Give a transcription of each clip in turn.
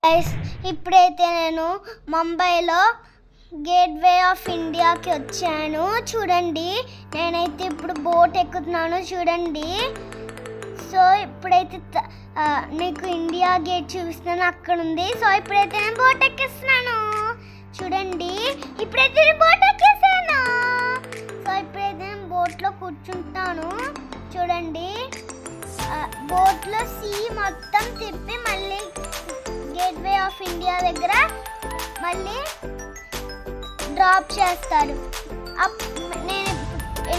Guys ఇప్పుడైతే నేను ముంబైలో గేట్వే ఆఫ్ ఇండియాకి వచ్చాను. చూడండి, నేనైతే ఇప్పుడు బోట్ ఎక్కుతున్నాను. చూడండి, సో ఇప్పుడైతే నీకు ఇండియా గేట్ చూపిస్తున్నాను, అక్కడ ఉంది. సో ఇప్పుడైతే నేను బోట్ ఎక్కిస్తున్నాను. చూడండి, ఇప్పుడైతే నేను బోట్ ఎక్కేసాను. సో ఇప్పుడైతే నేను బోట్లో కూర్చుంటాను. చూడండి, బోట్లో సీ మొత్తం తిప్పి మళ్ళీ గేట్వే ఆఫ్ ఇండియా దగ్గర మళ్ళీ డ్రాప్ చేస్తాడు.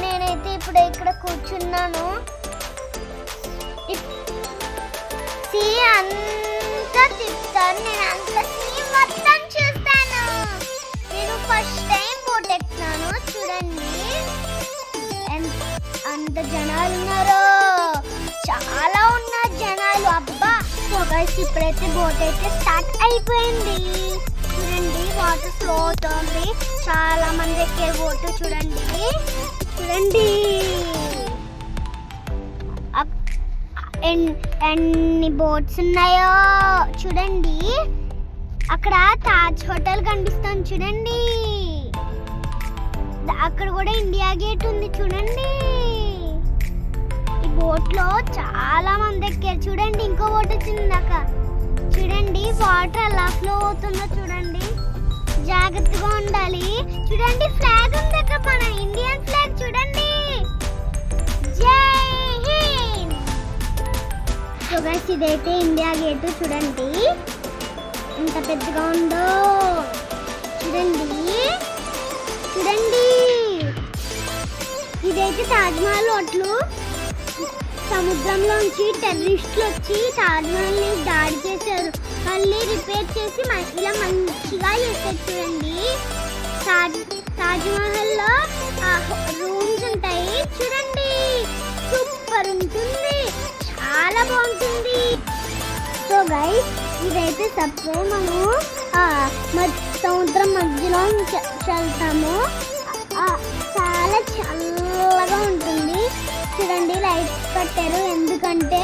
నేనైతే ఇప్పుడు ఇక్కడ కూర్చున్నాను. సీ అంతా తిప్పుతారు, నేను అంత సీ మొత్తం చూస్తాను. నేను ఫస్ట్ టైం బోట్ ఎక్కుతున్నాను. చూడండి అంత జనాలు ఉన్నారు, చాలా ఉన్నారు జనాలు, అబ్బా. సో గైస్ ఇప్పుడైతే బోట్ అయితే స్టార్ట్ అయిపోయింది. చూడండి, వాటర్ ఫ్లో అవుతుంది, చాలా మంది ఎక్కే బోట్. చూడండి చూడండి ఎన్ని బోట్స్ ఉన్నాయో. చూడండి, అక్కడ తాజ్ హోటల్ కనిపిస్తుంది. చూడండి, అక్కడ కూడా ఇండియా గేట్ ఉంది. చూడండి, ఈ బోట్ లో చాలా మంది ఎక్కారు. చూడండి, ఇంకో బోట్ వచ్చింది దాకా. చూడండి, వాటర్ ఎలా ఫ్లో అవుతుందో చూడండి, జాగ్రత్తగా ఉండాలి. చూడండి, ఫ్లాగ్ ఉంది అక్కడ, మన ఇండియన్ ఫ్లాగ్. చూడండి, జై హింద్. సో గైస్ ఇదైతే ఇండియా గేట్. చూడండి ఎంత పెద్దగా ఉందో. చూడండి చూడండి, ఇదైతే తాజ్మహల్ హోటల్. సముద్రంలోంచి టెర్రరిస్టులు వచ్చి తాజ్మహల్ని దాడి చేశారు, మళ్ళీ రిపేర్ చేసి ఇలా మంచిగా చేశారు. చూడండి, తాజ్మహల్లో రూమ్స్ ఉంటాయి. చూడండి, సూపర్ ఉంటుంది, చాలా బాగుంటుంది. సో గైస్ ఇదైతే సబ్వే, మనము సముద్రం మధ్యలో వెళ్తాము, చాలా చల్లగా ఉంటుంది. చూడండి, లైట్స్ కట్టారు, ఎందుకంటే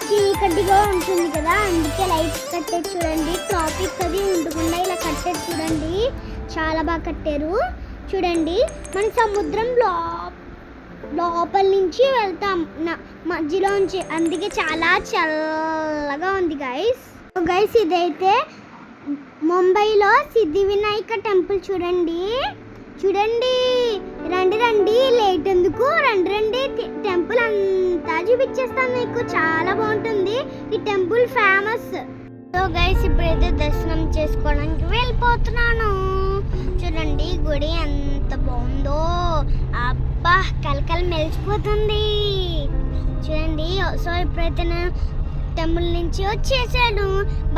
చీకటిగా ఉంటుంది కదా, అందుకే లైట్స్ కట్టారు. చూడండి, ట్రాఫిక్ అది ఉండకుండా ఇలా కట్టారు. చూడండి, చాలా బాగా కట్టారు. చూడండి, మన సముద్రం లోపల నుంచి వెళ్తాం మధ్యలోంచి, అందుకే చాలా చల్లగా ఉంది గైస్. గైస్ ఇదైతే ముంబైలో సిద్ధివినాయక టెంపుల్. చూడండి చూడండి, రండి రండి, లేట్ ఎందుకు, రండి రండి, టెంపుల్ అంతా చూపించేస్తాను మీకు, చాలా బాగుంటుంది. ఈ టెంపుల్ ఫేమస్. సో గైస్ ఇప్పుడైతే దర్శనం చేసుకోవడానికి వెళ్ళిపోతున్నాను. చూడండి, గుడి ఎంత బాగుందో, అబ్బా, కలకలు మెలిసిపోతుంది. చూడండి, సో ఇప్పుడైతే నేను టెంపుల్ నుంచి వచ్చేసాను.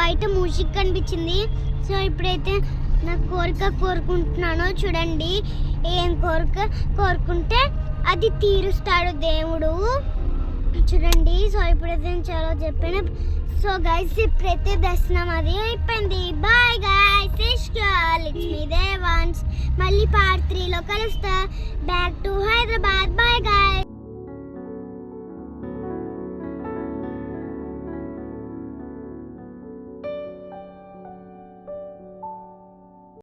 బయట మ్యూజిక్ కనిపించింది. సో ఇప్పుడైతే నా కోరిక కోరుకుంటున్నాను. చూడండి, ఏం కోరిక కోరుకుంటే అది తీరుస్తాడు దేవుడు. చూడండి, సో ఇప్పుడైతే నేను చాలా చెప్పాను. సో గైస్ ఇప్పుడైతే దర్శనం అది అయిపోయింది. Bye guys, it's me Devans. మళ్ళీ పార్ట్ 3లో కలుస్తా. Back to Hyderabad. Bye guys.